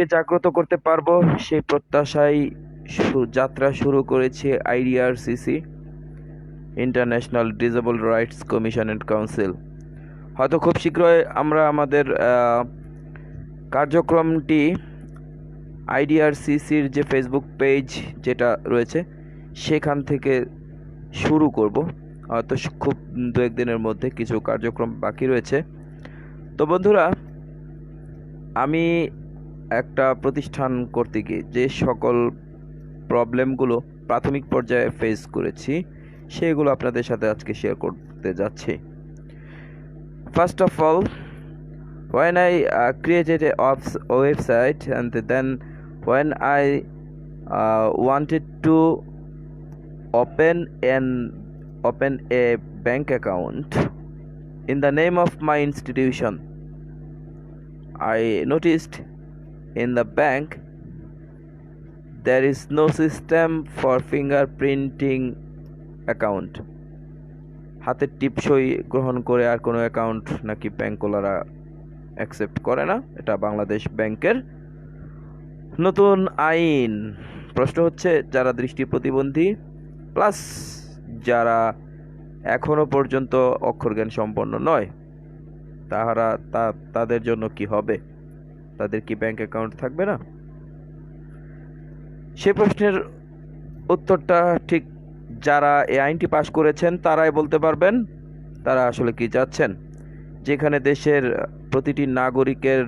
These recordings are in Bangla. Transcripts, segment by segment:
দৃষ্টিকে জাগ্রত করতে পারবো সেই প্রত্যাশায় যাত্রা শুরু করেছে IDRCC, international disable rights commission and council. হয়তো খুব শীঘ্রই আমরা আমাদের কার্যক্রমটি আইডিআরসিসির যে ফেসবুক পেজ যেটা রয়েছে সেখান থেকে শুরু করব। হয়তো খুব দু একদিনের মধ্যে কিছু কার্যক্রম বাকি রয়েছে। তো বন্ধুরা, আমি একটা প্রতিষ্ঠান করতে গিয়ে যে সকল প্রবলেমগুলো প্রাথমিক পর্যায়ে ফেস করেছি সেগুলো আপনাদের সাথে আজকে শেয়ার করতে যাচ্ছি। First of all, when I created a website, and then when I wanted to open a bank account in the name of my institution, I noticed in the bank there is no system for fingerprinting account. হাতের টিপসই গ্রহণ করে আর কোনো অ্যাকাউন্ট নাকি ব্যাংকওয়ালারা অ্যাকসেপ্ট করে না। এটা বাংলাদেশ ব্যাংকের নতুন আইন। প্রশ্ন হচ্ছে, যারা দৃষ্টি প্রতিবন্ধী প্লাস যারা এখনো পর্যন্ত অক্ষরজ্ঞান সম্পন্ন নয় তাদের জন্য কি হবে? তাদের কি ব্যাংক অ্যাকাউন্ট থাকবে না? সে প্রশ্নের উত্তরটা ঠিক যারা এই আইনটি পাশ করেছেন তারাই বলতে পারবেন তারা আসলে কি চাচ্ছেন। যেখানে দেশের প্রতিটি নাগরিকের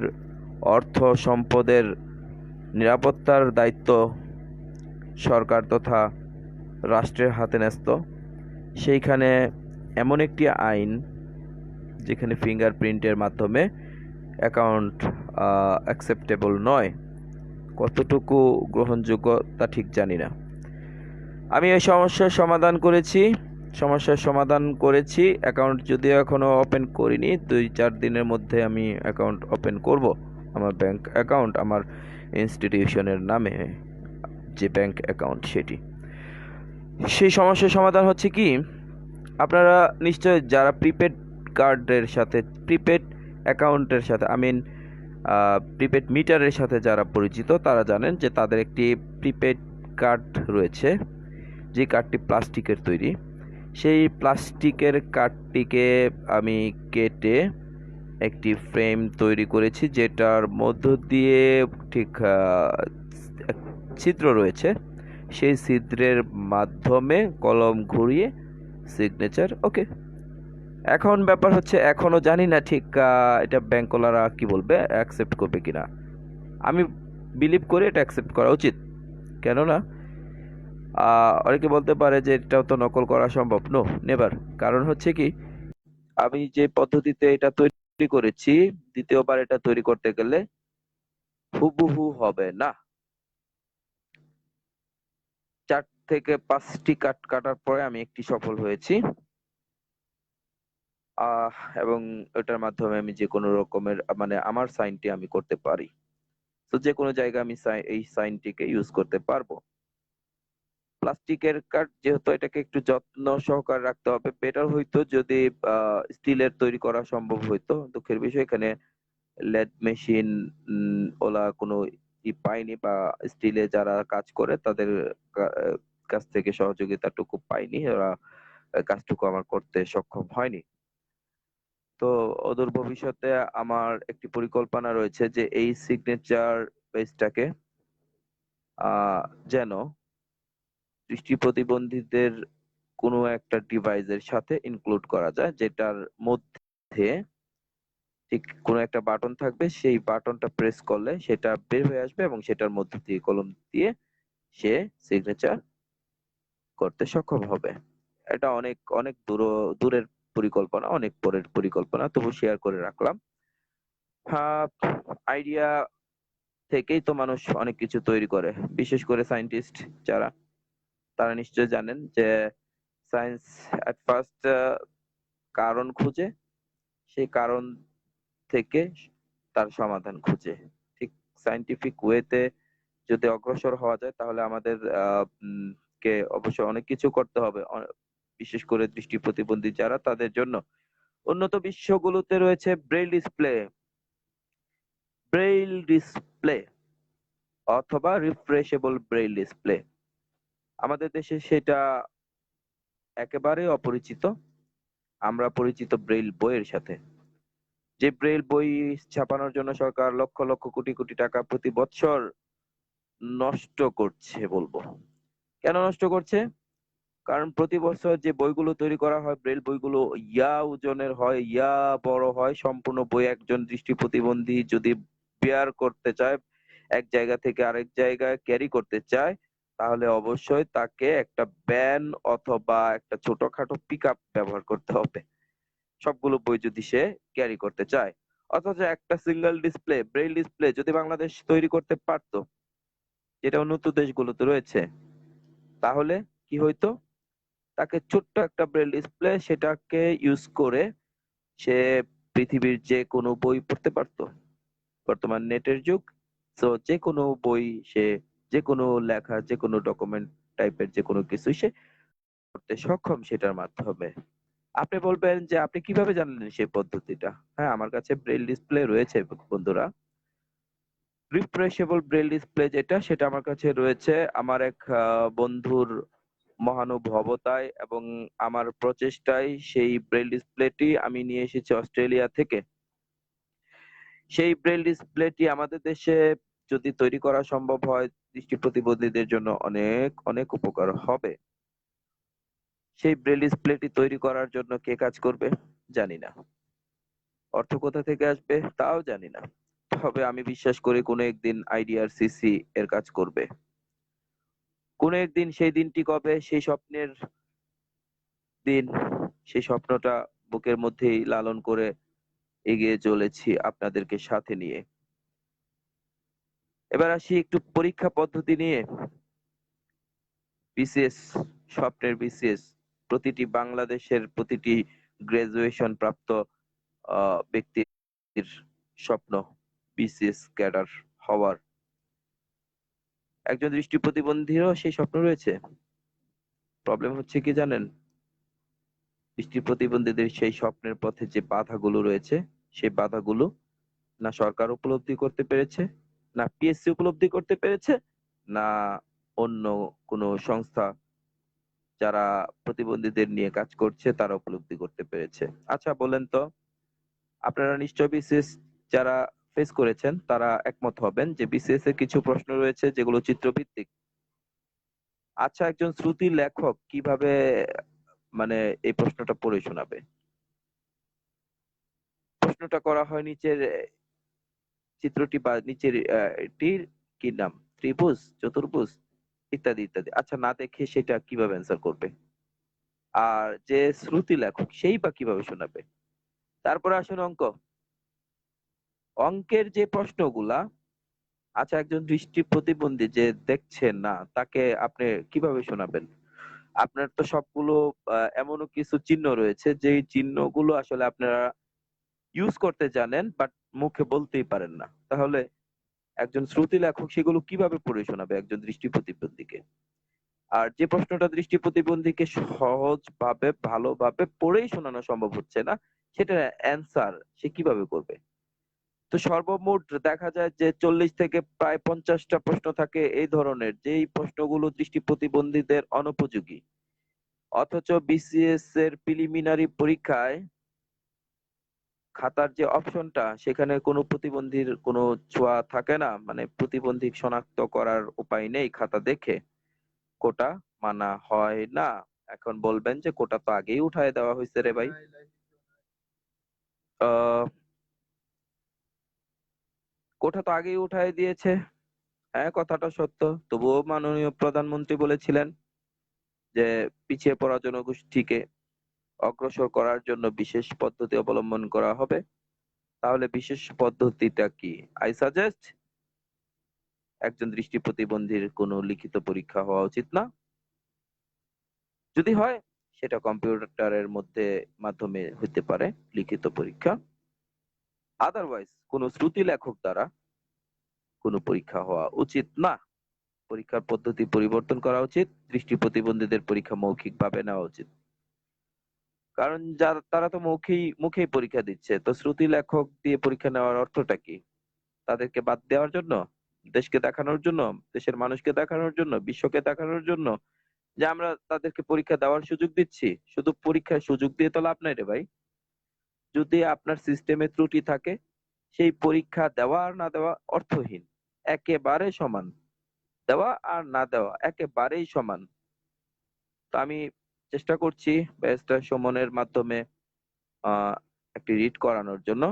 অর্থ সম্পদের নিরাপত্তার দায়িত্ব সরকার তথা রাষ্ট্রের হাতে ন্যস্ত, সেইখানে এমন একটি আইন যেখানে ফিঙ্গারপ্রিন্টের মাধ্যমে অ্যাকাউন্ট অ্যাকসেপ্টেবল নয়, কতটুকু গ্রহণযোগ্য তা ঠিক জানি না। আমি এই সমস্যার সমাধান করেছি। অ্যাকাউন্ট যদিও এখনও ওপেন করিনি, 2-4 দিনের মধ্যে আমি অ্যাকাউন্ট ওপেন করব। আমার ব্যাংক অ্যাকাউন্ট, আমার ইনস্টিটিউশনের নামে যে ব্যাংক অ্যাকাউন্ট সেটি। সেই সমস্যার সমাধান হচ্ছে কি, আপনারা নিশ্চয় যারা প্রিপেড কার্ডের সাথে, প্রিপেড অ্যাকাউন্টের সাথে, প্রিপেড মিটারের সাথে যারা পরিচিত তারা জানেন যে তাদের একটি প্রিপেড কার্ড রয়েছে, যে কার্ডটি প্লাস্টিকের তৈরি। সেই প্লাস্টিকের কার্ডটিকে আমি কেটে একটি ফ্রেম তৈরি করেছি, যেটার মধ্য দিয়ে ঠিক ছিদ্র রয়েছে। সেই ছিদ্রের মাধ্যমে কলম ঘুরিয়ে সিগনেচার ওকে। এখন ব্যাপার হচ্ছে, এখনও জানি না ঠিক এটা ব্যাংকওয়ালারা কি বলবে, অ্যাকসেপ্ট করবে কিনা। আমি বিলিভ করি এটা অ্যাকসেপ্ট করা উচিত। কেননা অনেকে বলতে পারে যে এটাও তো নকল করা সম্ভব। No, never. কারণ হচ্ছে কি, আমি যে পদ্ধতিতে এটা তৈরি করেছি, দ্বিতীয়বার এটা তৈরি করতে গেলে হুবহু হবে না। 4 থেকে 5টি কাটার পরে আমি একটি সফল হয়েছি, এবং এটার মাধ্যমে আমি যে কোনো রকমের আমার সাইনটি আমি করতে পারি। তো যে কোনো জায়গায় আমি এই সাইনটিকে ইউজ করতে পারবো। প্লাস্টিকের কার্ড যেহেতু, এটাকে একটু যত্ন সহকারে রাখতে হবে। বেটার হইতো যদি স্টিলের তৈরি করা সম্ভব হইতো। দুঃখের বিষয়, এখানে লেড মেশিন ওলা কোনো পাইনি, বা স্টিলে যারা কাজ করে তাদের কাছ থেকে সহযোগিতাটুকু পাইনি। ওরা কাজটুকু আমার করতে সক্ষম হয়নি। তো অদূর ভবিষ্যতে আমার একটি পরিকল্পনা রয়েছে যে এই সিগনেচার পেজটাকে যেন দৃষ্টি প্রতিবন্ধীদের কোনো একটা ডিভাইসের সাথে ইনক্লুড করা যায়, যেটার মধ্যে ঠিক কোনো একটা বাটন থাকবে। সেই বাটনটা প্রেস করলে সেটা বের হয়ে আসবে এবং সেটার মধ্যে দিয়ে কলম দিয়ে সে সিগনেচার করতে সক্ষম হবে। এটা অনেক অনেক দূরের পরিকল্পনা, অনেক পরের পরিকল্পনা, তবু শেয়ার করে রাখলাম। আইডিয়া থেকেই তো মানুষ অনেক কিছু তৈরি করে, বিশেষ করে সায়েন্টিস্ট যারা, তারা নিশ্চয় জানেন যে সায়েন্স এট ফার্স্ট কারণ খুঁজে, সেই কারণ থেকে তার সমাধান খুঁজে। ঠিক সায়েন্টিফিক ওয়েতে যদি অগ্রসর হওয়া যায় তাহলে আমাদের কে অবশ্যই অনেক কিছু করতে হবে, বিশেষ করে দৃষ্টি প্রতিবন্ধী যারা, তাদের জন্য। উন্নত বিশ্বগুলোতে রয়েছে ব্রেইল ডিসপ্লে। অথবা রিফ্রেশেবল ব্রেইল ডিসপ্লে। আমাদের দেশে সেটা একেবারে অপরিচিত। আমরা পরিচিত ব্রেইল বইয়ের সাথে। যে ব্রেইল বই ছাপানোর জন্য সরকার লক্ষ লক্ষ কোটি কোটি টাকা প্রতি বছর নষ্ট করছে বলবো। কেন নষ্ট করছে? কারণ প্রতি বছর যে বইগুলো তৈরি করা হয়, ব্রেইল বইগুলো ইয়া ওজনের হয়, ইয়া বড় হয়। সম্পূর্ণ বই একজন দৃষ্টি প্রতিবন্ধী যদি বেয়ার করতে চায়, এক জায়গা থেকে আরেক জায়গায় ক্যারি করতে চায়, তাহলে অবশ্যই তাকে একটা ভ্যান অথবা একটা ছোটখাটো পিকআপ ব্যবহার করতে হবে, সবগুলো বই যদি সে ক্যারি করতে চায়। অথচ একটা সিঙ্গেল ডিসপ্লে, ব্রেইল ডিসপ্লে যদি বাংলাদেশ তৈরি করতে পারতো, যেটা উন্নত দেশগুলোতে রয়েছে, তাহলে কি হইতো? তাকে ছোট্ট একটা ব্রেল ডিসপ্লে, সেটাকে ইউজ করে সে পৃথিবীর যে কোনো বই পড়তে পারতো। বর্তমান নেটের যুগ, তো যে কোনো বই সে, যে কোনো লেখা, যে কোনো ডকুমেন্ট টাইপের যে কোনো কিছু সে করতে সক্ষম সেটার মাধ্যমে। আপনি বলবেন যে আপনি কিভাবে জানলেন সেই পদ্ধতিটা? হ্যাঁ, আমার কাছে ব্রেল ডিসপ্লে রয়েছে বন্ধুরা। রিফ্রেশেবল ব্রেল ডিসপ্লে যেটা, সেটা আমার কাছে রয়েছে আমার এক বন্ধুর মহানুভবতায় এবং আমার প্রচেষ্টায়। সেই ব্রেল ডিসপ্লেটি আমি নিয়ে এসেছি অস্ট্রেলিয়া থেকে। সেই ব্রেল ডিসপ্লেটি আমাদের দেশে যদি তৈরি করা সম্ভব হয়, দৃষ্টি প্রতিবন্ধীদের জন্য অনেক অনেক উপকার হবে। সেই ব্রেল ডিসপ্লেটি তৈরি করার জন্য কে কাজ করবে জানি না, অর্থ কোথা থেকে আসবে তাও জানি না। তবে আমি বিশ্বাস করি কোনো একদিন আইডিআরসিসি এর কাজ করবে। কোনো একদিন, সেই দিনটি কবে, সেই স্বপ্নের দিন, সেই স্বপ্নটা বুকের মধ্যেই লালন করে এগিয়ে চলেছি আপনাদেরকে সাথে নিয়ে। এবার আসি একটু পরীক্ষা পদ্ধতি নিয়ে। বিসিএস, স্বপ্নের বিসিএস, প্রতিটি বাংলাদেশের প্রতিটি গ্রাজুয়েশন প্রাপ্ত ব্যক্তির স্বপ্ন বিসিএস ক্যাডার হওয়ার। একজন দৃষ্টি প্রতিবন্ধীরও সেই স্বপ্ন রয়েছে। প্রবলেম হচ্ছে কি জানেন? দৃষ্টি প্রতিবন্ধীদের সেই স্বপ্নের পথে যে বাধাগুলো রয়েছে, সেই বাধাগুলো না সরকার উপলব্ধি করতে পেরেছে, না পিএসসি উপলব্ধি করতে পেরেছে, না অন্য কোনো সংস্থা যারা প্রতিবন্ধীদের নিয়ে কাজ করছে তারা উপলব্ধি করতে পেরেছে। আচ্ছা বলেন তো, আপনারা নিশ্চয় বিসিএস যারা ফেস করেছেন তারা একমত হবেন যে বিসিএস এর কিছু প্রশ্ন রয়েছে যেগুলো চিত্রভিত্তিক। আচ্ছা, একজন শ্রুতি লেখক কিভাবে মানে এই প্রশ্নটা পড়ে শোনাবে? প্রশ্নটা করা হয় নিচের চিত্রটি বা নিচের এটির কি নাম, ত্রিভুজ, চতুর্ভুজ ইত্যাদি ইত্যাদি। আচ্ছা, না দেখে সেটা কিভাবে অ্যান্সার করবে? আর যে শ্রুতি লেখক সেই বা কিভাবে শোনাবে? তারপরে আসুন অঙ্ক। অঙ্কের যে প্রশ্নগুলা, আচ্ছা একজন দৃষ্টি প্রতিবন্ধী যে দেখছে না তাকে আপনি কিভাবে শোনাবেন? আপনার তো সবগুলো এমনও কিছু চিহ্ন রয়েছে যেই চিহ্নগুলো আসলে আপনারা ইউজ করতে জানেন বাট মুখে বলতেই পারেন না। তাহলে একজন শ্রুতি লেখক সেগুলো কিভাবে পড়ে শোনাবে একজন দৃষ্টি প্রতিবন্ধীকে? আর যে প্রশ্নটা দৃষ্টি প্রতিবন্ধীকে সহজ ভাবে ভালোভাবে পড়েই শোনানো সম্ভব হচ্ছে না, সেটা অ্যান্সার সে কিভাবে করবে? তো সর্বমোট দেখা যায় যে 40 থেকে প্রায় 50টা প্রশ্ন থাকে এই ধরনের, যেই প্রশ্নগুলো দৃষ্টি প্রতিবন্ধীদের অনুপযোগী। অথচ বিসিএস এর প্রিলিমিনারি পরীক্ষায় খাতার যে অপশনটা, সেখানে কোনো প্রতিবন্ধীর কোনো ছোঁয়া থাকে না, মানে প্রতিবন্ধী শনাক্ত করার উপায় নেই খাতা দেখে। কোটা মানা হয় না। এখন বলবেন যে কোটা তো আগেই উঠায় দেওয়া হয়েছে রে ভাই। আহ কোটা তো আগেই উঠায় দিয়েছে। হ্যাঁ, কথাটা সত্য। তবুও মাননীয় প্রধানমন্ত্রী বলেছিলেন যে পিছিয়ে পড়া জনগোষ্ঠীকে অগ্রসর করার জন্য বিশেষ পদ্ধতি অবলম্বন করা হবে। তাহলে বিশেষ পদ্ধতিটা কি? আই সাজেস্ট একজন দৃষ্টি প্রতিবন্ধীর কোনো লিখিত পরীক্ষা হওয়া উচিত না। যদি হয় সেটা কম্পিউটারের মধ্যে মাধ্যমে হতে পারে লিখিত পরীক্ষা। আদারওয়াইজ কোনো শ্রুতি লেখক দ্বারা কোনো পরীক্ষা হওয়া উচিত না। পরীক্ষার পদ্ধতি পরিবর্তন করা উচিত। দৃষ্টি প্রতিবন্ধীদের পরীক্ষা মৌখিক ভাবে নেওয়া উচিত। কারণ যারা তারা তো মুখেই পরীক্ষা দিচ্ছে, তো শ্রুতি লেখক দিয়ে পরীক্ষা নেওয়ার অর্থটা কি? তাদেরকে বাদ দেওয়ার জন্য? দেশকে দেখানোর জন্য, দেশের মানুষকে দেখানোর জন্য, বিশ্বকে দেখানোর জন্য যে আমরা তাদেরকে পরীক্ষা দেওয়ার সুযোগ দিচ্ছি। শুধু পরীক্ষার সুযোগ দিয়ে তো লাভ নাই রে ভাই। যদি আপনার সিস্টেমে ত্রুটি থাকে, সেই পরীক্ষা দেওয়া আর না দেওয়া অর্থহীন, একেবারে সমান। দেওয়া আর না দেওয়া একেবারেই সমান। তো আমি চেষ্টা করছি ব্যারিস্টার সুমনের মাধ্যমে আহ একটি রিট করানোর জন্য,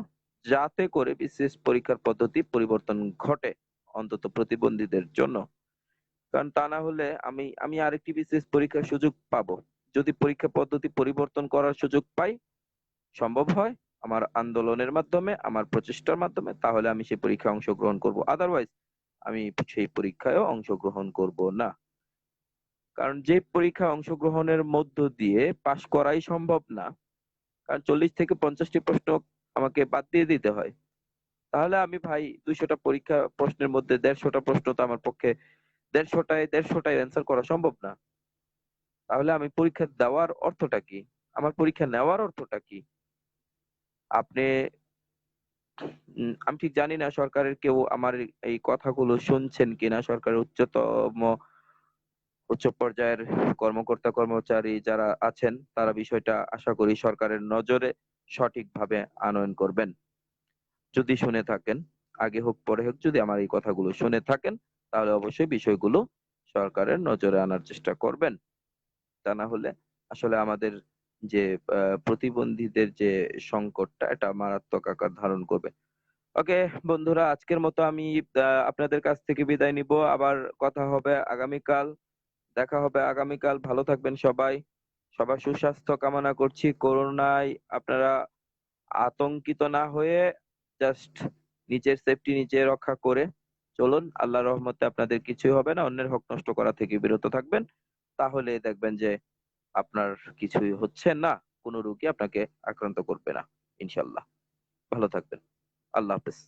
যাতে করে বিসিএস পরীক্ষার পদ্ধতি পরিবর্তন ঘটে, অন্তত প্রতিবন্ধীদের জন্য। কারণ তা না হলে আমি আমি আরেকটি বিসিএস পরীক্ষার সুযোগ পাবো। যদি পরীক্ষা পদ্ধতি পরিবর্তন করার সুযোগ পাই, সম্ভব হয় আমার আন্দোলনের মাধ্যমে, আমার প্রচেষ্টার মাধ্যমে, তাহলে আমি সেই পরীক্ষায় অংশগ্রহণ করব। আদারওয়াইজ আমি সেই পরীক্ষায়ও অংশগ্রহণ করব না। কারণ যে পরীক্ষায় অংশগ্রহণের মধ্য দিয়ে পাশ করাই সম্ভব না, কারণ 40 থেকে 50টি প্রশ্ন আমাকে বাদ দিয়ে দিতে হয়। তাহলে আমি ভাই 200টা পরীক্ষা প্রশ্নের মধ্যে 150টা প্রশ্ন তো আমার পক্ষে, 150টায় অ্যান্সার করা সম্ভব না। তাহলে আমি পরীক্ষা দেওয়ার অর্থটা কি? আমার পরীক্ষা নেওয়ার অর্থটা কি? আপনি আমি ঠিক জানি না সরকারের কেউ আমার এই কথাগুলো শুনছেন কিনা। সরকারের উচ্চ পর্যায়ের কর্মকর্তা কর্মচারী যারা আছেন, তারা বিষয়টা আশা করি সরকারের নজরে সঠিকভাবে আনয়ন করবেন। যদি শুনে থাকেন, আগে হোক পরে হোক, যদি আমার এই কথাগুলো শুনে থাকেন, তাহলে অবশ্যই বিষয়গুলো সরকারের নজরে আনার চেষ্টা করবেন। তা না হলে আসলে আমাদের যে প্রতিবন্ধীদের যে সংকটটা, এটা মারাত্মক আকার ধারণ করবে। ওকে বন্ধুরা, আজকের মতো আমি আপনাদের কাছ থেকে বিদায় নিব। আবার কথা হবে আগামীকাল। দেখা হবে আগামীকাল। ভালো থাকবেন সবাই। সবার সুস্বাস্থ্য কামনা করছি। করোনায় আপনারা আতঙ্কিত না হয়ে জাস্ট নিজের সেফটি নিজে রক্ষা করে চলুন। আল্লাহর রহমতে আপনাদের কিছুই হবে না। অন্যের হক নষ্ট করা থেকে বিরত থাকবেন। তাহলে দেখবেন যে আপনার কিছুই হচ্ছে না, কোনো রোগী আপনাকে আক্রান্ত করবে না, ইনশাল্লাহ। ভালো থাকবেন। আল্লাহ হাফেজ।